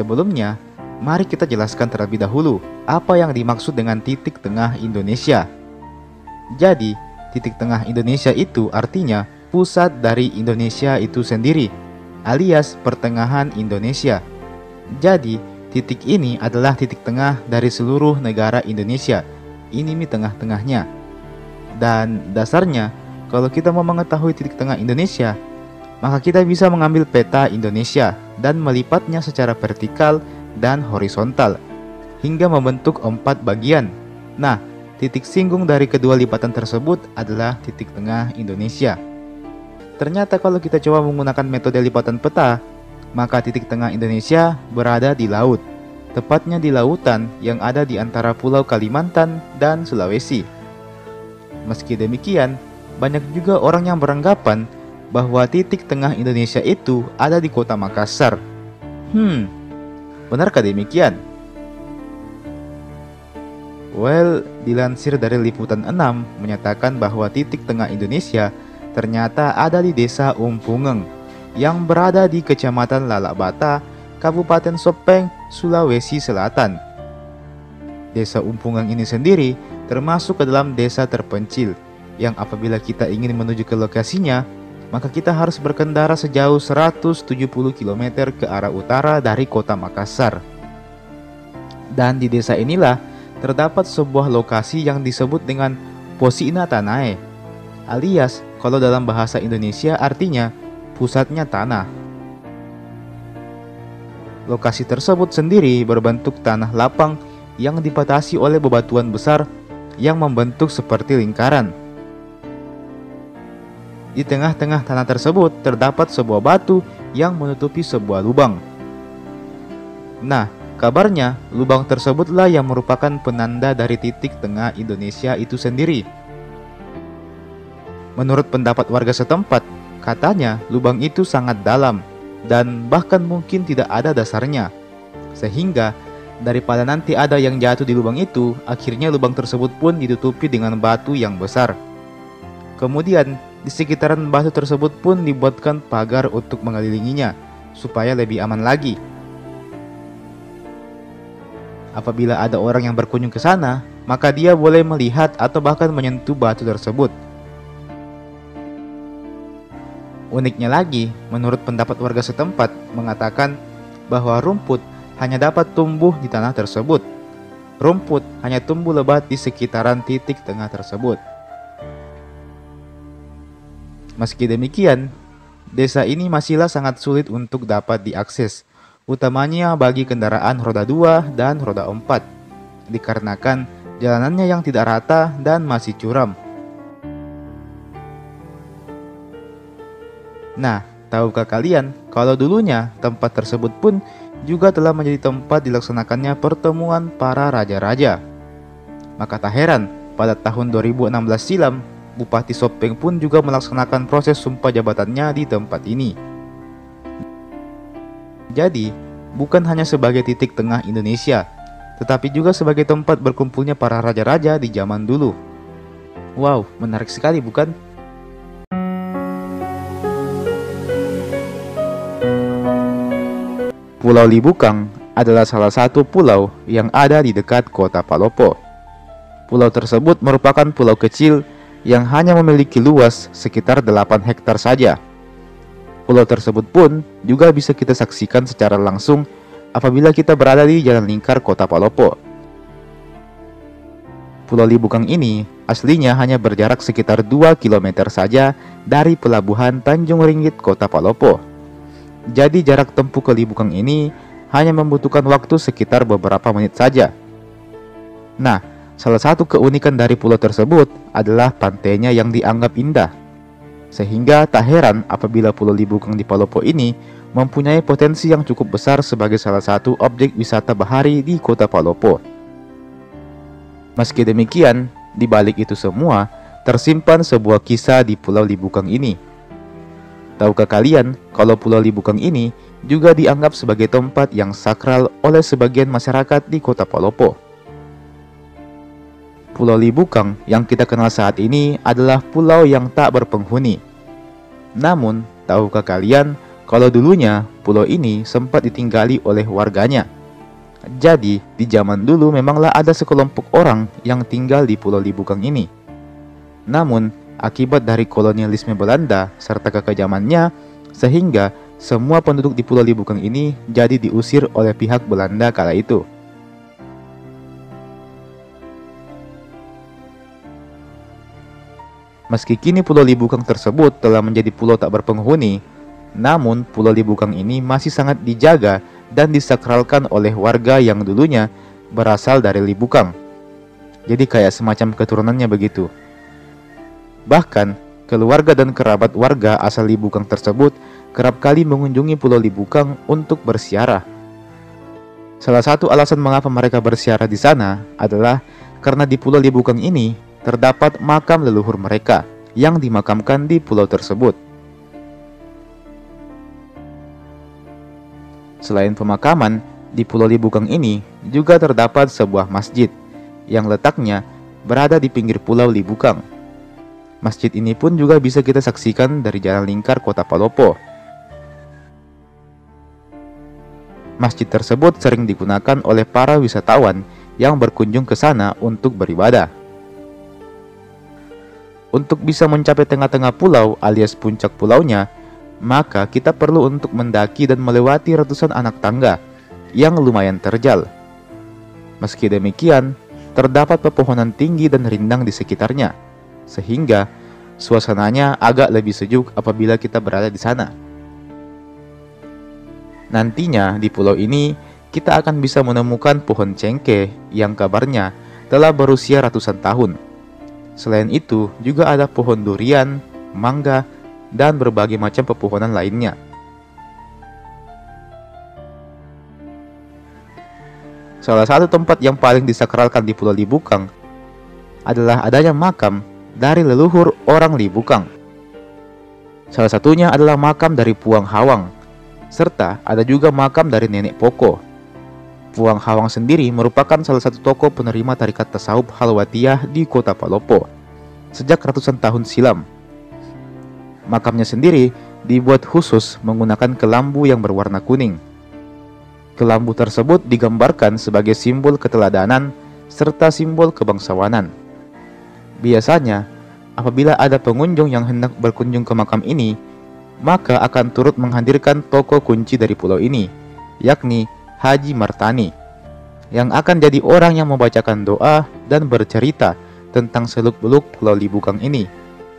Sebelumnya, mari kita jelaskan terlebih dahulu apa yang dimaksud dengan titik tengah Indonesia. Jadi, titik tengah Indonesia itu artinya pusat dari Indonesia itu sendiri, alias pertengahan Indonesia. Jadi, titik ini adalah titik tengah dari seluruh negara Indonesia. Ini tengah-tengahnya. Dan dasarnya, kalau kita mau mengetahui titik tengah Indonesia, maka kita bisa mengambil peta Indonesia dan melipatnya secara vertikal dan horizontal hingga membentuk 4 bagian. Nah, titik singgung dari kedua lipatan tersebut adalah titik tengah Indonesia. Ternyata kalau kita coba menggunakan metode lipatan peta, maka titik tengah Indonesia berada di laut, tepatnya di lautan yang ada di antara Pulau Kalimantan dan Sulawesi. Meski demikian, banyak juga orang yang beranggapan bahwa titik tengah Indonesia itu ada di kota Makassar. Benarkah demikian? Well, dilansir dari Liputan 6 menyatakan bahwa titik tengah Indonesia ternyata ada di Desa Umpungeng yang berada di Kecamatan Lalabata, Kabupaten Sopeng, Sulawesi Selatan. Desa Umpungeng ini sendiri termasuk ke dalam desa terpencil yang apabila kita ingin menuju ke lokasinya, maka kita harus berkendara sejauh 170 km ke arah utara dari kota Makassar. Dan di desa inilah terdapat sebuah lokasi yang disebut dengan Posina Tanae, alias kalau dalam bahasa Indonesia artinya pusatnya tanah. Lokasi tersebut sendiri berbentuk tanah lapang yang dibatasi oleh bebatuan besar yang membentuk seperti lingkaran. Di tengah-tengah tanah tersebut terdapat sebuah batu yang menutupi sebuah lubang. Nah, kabarnya lubang tersebutlah yang merupakan penanda dari titik tengah Indonesia itu sendiri. Menurut pendapat warga setempat, katanya lubang itu sangat dalam dan bahkan mungkin tidak ada dasarnya. Sehingga daripada nanti ada yang jatuh di lubang itu, akhirnya lubang tersebut pun ditutupi dengan batu yang besar. Kemudian di sekitaran batu tersebut pun dibuatkan pagar untuk mengelilinginya supaya lebih aman lagi. Apabila ada orang yang berkunjung ke sana, maka dia boleh melihat atau bahkan menyentuh batu tersebut. Uniknya lagi, menurut pendapat warga setempat mengatakan bahwa rumput hanya dapat tumbuh di tanah tersebut. Rumput hanya tumbuh lebat di sekitaran titik tengah tersebut. Meski demikian, desa ini masihlah sangat sulit untuk dapat diakses, utamanya bagi kendaraan roda 2 dan roda 4, dikarenakan jalanannya yang tidak rata dan masih curam. Nah, tahukah kalian kalau dulunya tempat tersebut pun juga telah menjadi tempat dilaksanakannya pertemuan para raja-raja? Maka tak heran pada tahun 2016 silam, Bupati Sopeng pun juga melaksanakan proses sumpah jabatannya di tempat ini. Jadi, bukan hanya sebagai titik tengah Indonesia, tetapi juga sebagai tempat berkumpulnya para raja-raja di zaman dulu. Wow, menarik sekali bukan? Pulau Libukang adalah salah satu pulau yang ada di dekat kota Palopo. Pulau tersebut merupakan pulau kecil yang hanya memiliki luas sekitar 8 hektar saja. Pulau tersebut pun juga bisa kita saksikan secara langsung apabila kita berada di jalan lingkar kota Palopo. Pulau Libukang ini aslinya hanya berjarak sekitar 2 km saja dari pelabuhan Tanjung Ringgit kota Palopo. Jadi jarak tempuh ke Libukang ini hanya membutuhkan waktu sekitar beberapa menit saja. Nah, salah satu keunikan dari pulau tersebut adalah pantainya yang dianggap indah. Sehingga tak heran apabila Pulau Libukang di Palopo ini mempunyai potensi yang cukup besar sebagai salah satu objek wisata bahari di kota Palopo. Meski demikian, di balik itu semua, tersimpan sebuah kisah di Pulau Libukang ini. Tahukah kalian kalau Pulau Libukang ini juga dianggap sebagai tempat yang sakral oleh sebagian masyarakat di kota Palopo? Pulau Libukang yang kita kenal saat ini adalah pulau yang tak berpenghuni. Namun, tahukah kalian Kalau dulunya pulau ini sempat ditinggali oleh warganya. Jadi, di zaman dulu memanglah ada sekelompok orang yang tinggal di Pulau Libukang ini. Namun, akibat dari kolonialisme Belanda serta kekejamannya, sehingga semua penduduk di Pulau Libukang ini jadi diusir oleh pihak Belanda kala itu. Meski kini Pulau Libukang tersebut telah menjadi pulau tak berpenghuni, namun Pulau Libukang ini masih sangat dijaga dan disakralkan oleh warga yang dulunya berasal dari Libukang. Jadi kayak semacam keturunannya begitu. Bahkan, keluarga dan kerabat warga asal Libukang tersebut kerap kali mengunjungi Pulau Libukang untuk berziarah. Salah satu alasan mengapa mereka berziarah di sana adalah karena di Pulau Libukang ini terdapat makam leluhur mereka yang dimakamkan di pulau tersebut. Selain pemakaman, di Pulau Libukang ini juga terdapat sebuah masjid yang letaknya berada di pinggir Pulau Libukang. Masjid ini pun juga bisa kita saksikan dari Jalan Lingkar Kota Palopo. Masjid tersebut sering digunakan oleh para wisatawan yang berkunjung ke sana untuk beribadah. Untuk bisa mencapai tengah-tengah pulau alias puncak pulaunya, maka kita perlu untuk mendaki dan melewati ratusan anak tangga yang lumayan terjal. Meski demikian, terdapat pepohonan tinggi dan rindang di sekitarnya, sehingga suasananya agak lebih sejuk apabila kita berada di sana. Nantinya di pulau ini, kita akan bisa menemukan pohon cengkeh yang kabarnya telah berusia ratusan tahun. Selain itu, juga ada pohon durian, mangga, dan berbagai macam pepohonan lainnya. Salah satu tempat yang paling disakralkan di Pulau Libukang adalah adanya makam dari leluhur orang Libukang. Salah satunya adalah makam dari Puang Hawang, serta ada juga makam dari Nenek Poko. Puang Hawang sendiri merupakan salah satu tokoh penerima tarikat tasawuf Halwatiyah di Kota Palopo sejak ratusan tahun silam. Makamnya sendiri dibuat khusus menggunakan kelambu yang berwarna kuning. Kelambu tersebut digambarkan sebagai simbol keteladanan serta simbol kebangsawanan. Biasanya, apabila ada pengunjung yang hendak berkunjung ke makam ini, maka akan turut menghadirkan tokoh kunci dari pulau ini, yakni Haji Martani, yang akan jadi orang yang membacakan doa dan bercerita tentang seluk-beluk Pulau Libukang ini,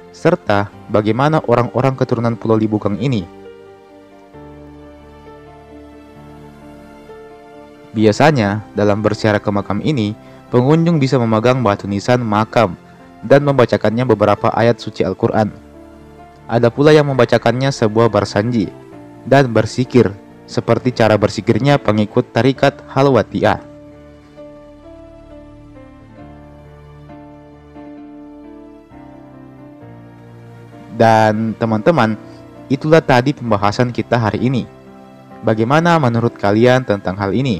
serta bagaimana orang-orang keturunan Pulau Libukang ini. Biasanya, dalam berziarah ke makam ini, pengunjung bisa memegang batu nisan makam dan membacakannya beberapa ayat suci Al-Quran. Ada pula yang membacakannya sebuah barsanji dan bersikir, seperti cara bersikirnya pengikut tarikat Halwatiyah. Dan teman-teman, itulah tadi pembahasan kita hari ini. Bagaimana menurut kalian tentang hal ini?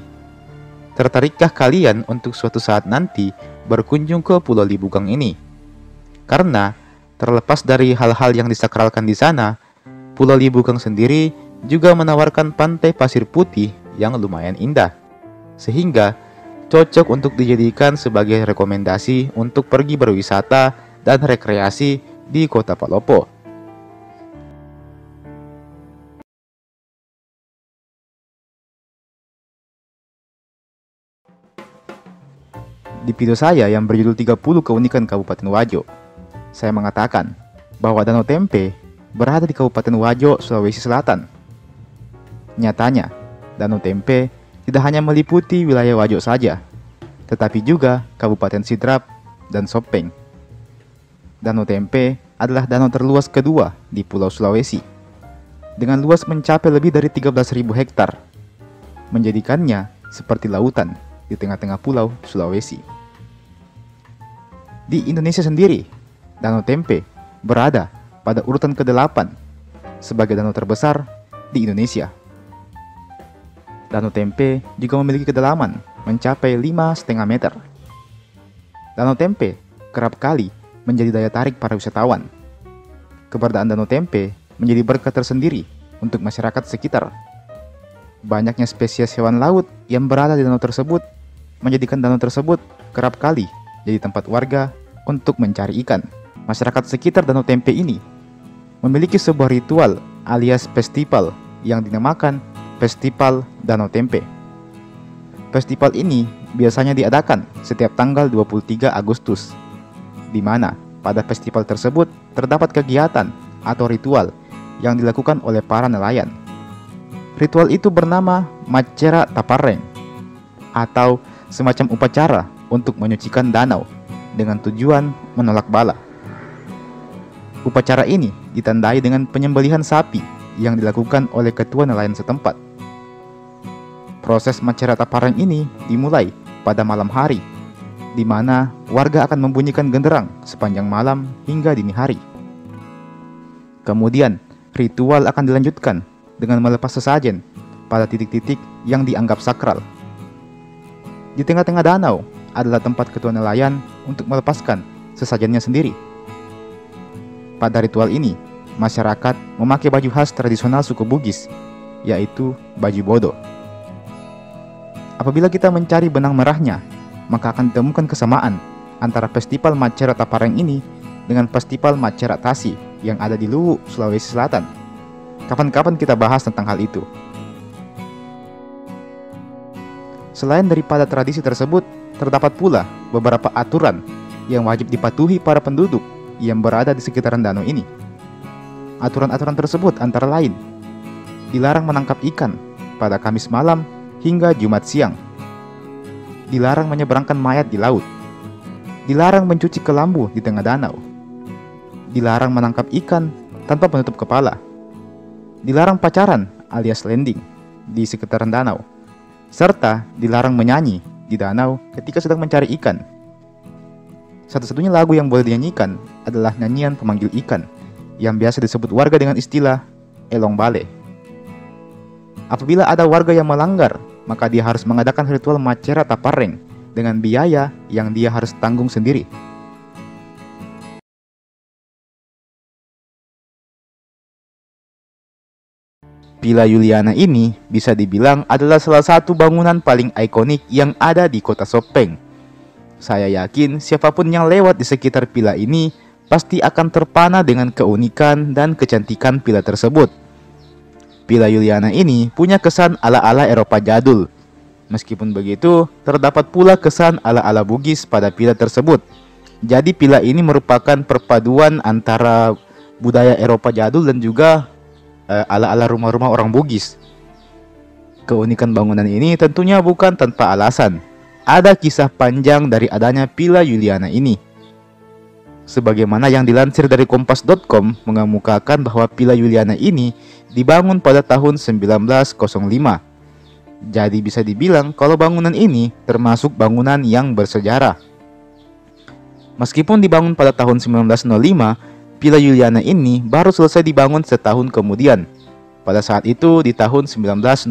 Tertarikkah kalian untuk suatu saat nanti berkunjung ke Pulau Libukang ini? Karena terlepas dari hal-hal yang disakralkan di sana, Pulau Libukang sendiri juga menawarkan pantai pasir putih yang lumayan indah, sehingga cocok untuk dijadikan sebagai rekomendasi untuk pergi berwisata dan rekreasi di Kota Palopo. Di video saya yang berjudul 30 Keunikan Kabupaten Wajo, saya mengatakan bahwa Danau Tempe berada di Kabupaten Wajo, Sulawesi Selatan. Nyatanya, Danau Tempe tidak hanya meliputi wilayah Wajo saja, tetapi juga Kabupaten Sidrap dan Sopeng. Danau Tempe adalah danau terluas kedua di Pulau Sulawesi, dengan luas mencapai lebih dari 13.000 hektar, menjadikannya seperti lautan di tengah-tengah Pulau Sulawesi. Di Indonesia sendiri, Danau Tempe berada pada urutan ke-8 sebagai danau terbesar di Indonesia. Danau Tempe juga memiliki kedalaman mencapai 5,5 meter. Danau Tempe kerap kali menjadi daya tarik para wisatawan. Keberadaan Danau Tempe menjadi berkat tersendiri untuk masyarakat sekitar. Banyaknya spesies hewan laut yang berada di danau tersebut menjadikan danau tersebut kerap kali jadi tempat warga untuk mencari ikan. Masyarakat sekitar Danau Tempe ini memiliki sebuah ritual alias festival yang dinamakan Festival Danau Tempe. Festival ini biasanya diadakan setiap tanggal 23 Agustus, di mana pada festival tersebut terdapat kegiatan atau ritual yang dilakukan oleh para nelayan. Ritual itu bernama Macera Tapareng, atau semacam upacara untuk menyucikan danau dengan tujuan menolak bala. Upacara ini ditandai dengan penyembelihan sapi yang dilakukan oleh ketua nelayan setempat. Proses Macera Tapareng ini dimulai pada malam hari, di mana warga akan membunyikan genderang sepanjang malam hingga dini hari. Kemudian, ritual akan dilanjutkan dengan melepas sesajen pada titik-titik yang dianggap sakral. Di tengah-tengah danau adalah tempat ketua nelayan untuk melepaskan sesajennya sendiri. Pada ritual ini, masyarakat memakai baju khas tradisional suku Bugis, yaitu baju bodo. Apabila kita mencari benang merahnya, maka akan ditemukan kesamaan antara festival Macera Tapareng ini dengan festival Macera Tasi yang ada di Luwu, Sulawesi Selatan. Kapan-kapan kita bahas tentang hal itu. Selain daripada tradisi tersebut, terdapat pula beberapa aturan yang wajib dipatuhi para penduduk yang berada di sekitaran danau ini. Aturan-aturan tersebut antara lain: dilarang menangkap ikan pada Kamis malam hingga Jumat siang, dilarang menyeberangkan mayat di laut, dilarang mencuci kelambu di tengah danau, dilarang menangkap ikan tanpa menutup kepala, dilarang pacaran alias landing di sekitaran danau, serta dilarang menyanyi di danau ketika sedang mencari ikan. Satu-satunya lagu yang boleh dinyanyikan adalah nyanyian pemanggil ikan yang biasa disebut warga dengan istilah elong bale. Apabila ada warga yang melanggar, maka dia harus mengadakan ritual Macera Tapareng dengan biaya yang dia harus tanggung sendiri. Villa Juliana ini bisa dibilang adalah salah satu bangunan paling ikonik yang ada di kota Sopeng. Saya yakin siapapun yang lewat di sekitar villa ini pasti akan terpana dengan keunikan dan kecantikan villa tersebut. Villa Juliana ini punya kesan ala-ala Eropa jadul. Meskipun begitu, terdapat pula kesan ala-ala Bugis pada villa tersebut. Jadi villa ini merupakan perpaduan antara budaya Eropa jadul dan juga ala-ala rumah-rumah orang Bugis. Keunikan bangunan ini tentunya bukan tanpa alasan. Ada kisah panjang dari adanya Villa Juliana ini. Sebagaimana yang dilansir dari kompas.com mengemukakan bahwa Villa Juliana ini dibangun pada tahun 1905. Jadi bisa dibilang kalau bangunan ini termasuk bangunan yang bersejarah. Meskipun dibangun pada tahun 1905, Villa Juliana ini baru selesai dibangun setahun kemudian, pada saat itu di tahun 1906.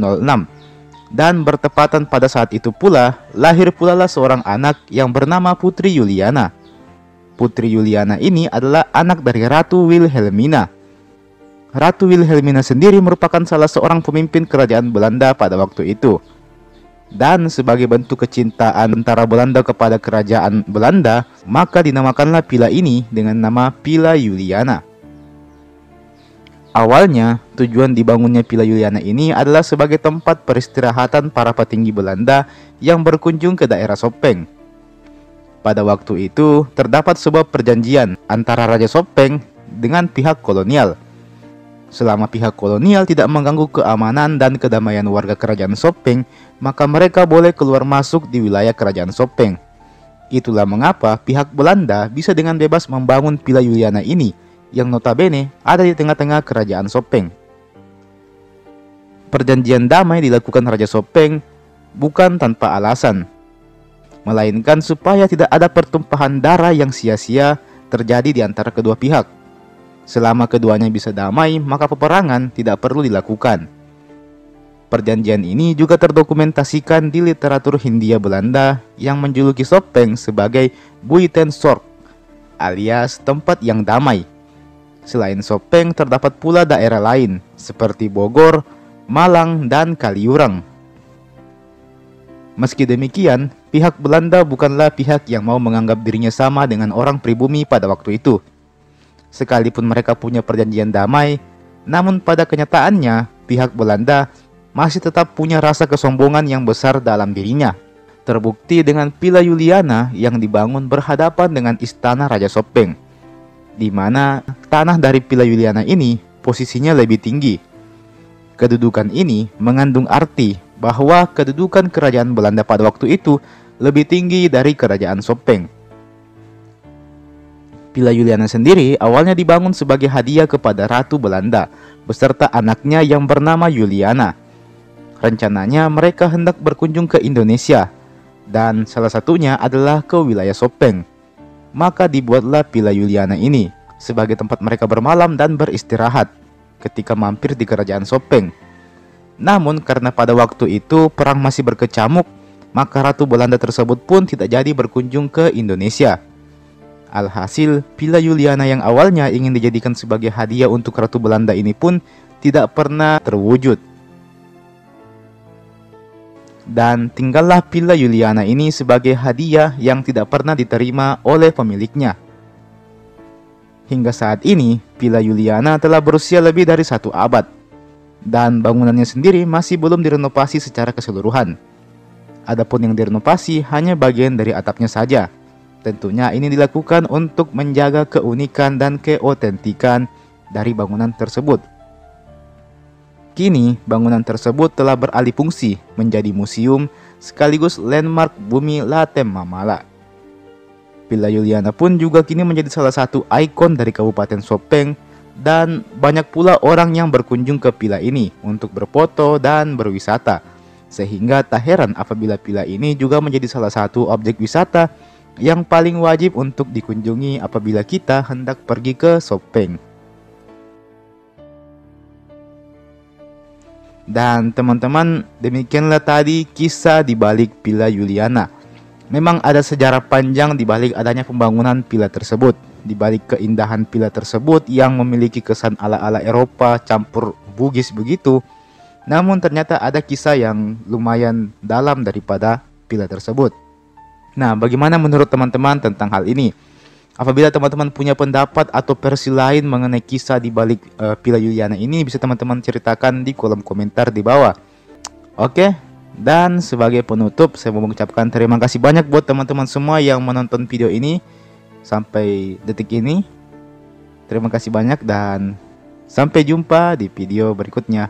Dan bertepatan pada saat itu pula, lahir pula lah seorang anak yang bernama Putri Juliana. Putri Juliana ini adalah anak dari Ratu Wilhelmina. Ratu Wilhelmina sendiri merupakan salah seorang pemimpin kerajaan Belanda pada waktu itu. Dan sebagai bentuk kecintaan antara Belanda kepada kerajaan Belanda, maka dinamakanlah villa ini dengan nama Villa Juliana. Awalnya, tujuan dibangunnya Villa Juliana ini adalah sebagai tempat peristirahatan para petinggi Belanda yang berkunjung ke daerah Sopeng. Pada waktu itu, terdapat sebuah perjanjian antara Raja Sopeng dengan pihak kolonial. Selama pihak kolonial tidak mengganggu keamanan dan kedamaian warga kerajaan Sopeng, maka mereka boleh keluar masuk di wilayah kerajaan Sopeng. Itulah mengapa pihak Belanda bisa dengan bebas membangun Villa Juliana ini, yang notabene ada di tengah-tengah kerajaan Sopeng. Perjanjian damai dilakukan Raja Sopeng bukan tanpa alasan, melainkan supaya tidak ada pertumpahan darah yang sia-sia terjadi di antara kedua pihak. Selama keduanya bisa damai, maka peperangan tidak perlu dilakukan. Perjanjian ini juga terdokumentasikan di literatur Hindia Belanda yang menjuluki Sopeng sebagai Buitenzorg alias tempat yang damai. Selain Sopeng, terdapat pula daerah lain seperti Bogor, Malang, dan Kaliurang. Meski demikian, pihak Belanda bukanlah pihak yang mau menganggap dirinya sama dengan orang pribumi pada waktu itu. Sekalipun mereka punya perjanjian damai, namun pada kenyataannya pihak Belanda masih tetap punya rasa kesombongan yang besar dalam dirinya. Terbukti dengan Villa Juliana yang dibangun berhadapan dengan istana Raja Sopeng, di mana tanah dari Villa Juliana ini posisinya lebih tinggi. Kedudukan ini mengandung arti bahwa kedudukan kerajaan Belanda pada waktu itu lebih tinggi dari kerajaan Sopeng. Villa Juliana sendiri awalnya dibangun sebagai hadiah kepada Ratu Belanda beserta anaknya yang bernama Juliana. Rencananya mereka hendak berkunjung ke Indonesia, dan salah satunya adalah ke wilayah Sopeng. Maka dibuatlah Villa Juliana ini sebagai tempat mereka bermalam dan beristirahat ketika mampir di kerajaan Sopeng. Namun karena pada waktu itu perang masih berkecamuk, maka Ratu Belanda tersebut pun tidak jadi berkunjung ke Indonesia. Alhasil, Villa Juliana yang awalnya ingin dijadikan sebagai hadiah untuk Ratu Belanda ini pun tidak pernah terwujud. Dan tinggallah Villa Juliana ini sebagai hadiah yang tidak pernah diterima oleh pemiliknya. Hingga saat ini, Villa Juliana telah berusia lebih dari 1 abad, dan bangunannya sendiri masih belum direnovasi secara keseluruhan. Adapun yang direnovasi hanya bagian dari atapnya saja. Tentunya ini dilakukan untuk menjaga keunikan dan keotentikan dari bangunan tersebut. Kini, bangunan tersebut telah beralih fungsi menjadi museum sekaligus landmark bumi Latem Mamala. Villa Juliana pun juga kini menjadi salah satu ikon dari Kabupaten Sopeng, dan banyak pula orang yang berkunjung ke villa ini untuk berfoto dan berwisata. Sehingga tak heran apabila villa ini juga menjadi salah satu objek wisata yang paling wajib untuk dikunjungi apabila kita hendak pergi ke Sopeng. Dan teman-teman, demikianlah tadi kisah di balik Villa Juliana. Memang ada sejarah panjang di balik adanya pembangunan villa tersebut, di balik keindahan villa tersebut yang memiliki kesan ala-ala Eropa campur Bugis begitu. Namun ternyata ada kisah yang lumayan dalam daripada villa tersebut. Nah, bagaimana menurut teman-teman tentang hal ini? Apabila teman-teman punya pendapat atau versi lain mengenai kisah di balik Villa Juliana ini, bisa teman-teman ceritakan di kolom komentar di bawah. Oke, dan sebagai penutup saya mau mengucapkan terima kasih banyak buat teman-teman semua yang menonton video ini sampai detik ini. Terima kasih banyak dan sampai jumpa di video berikutnya.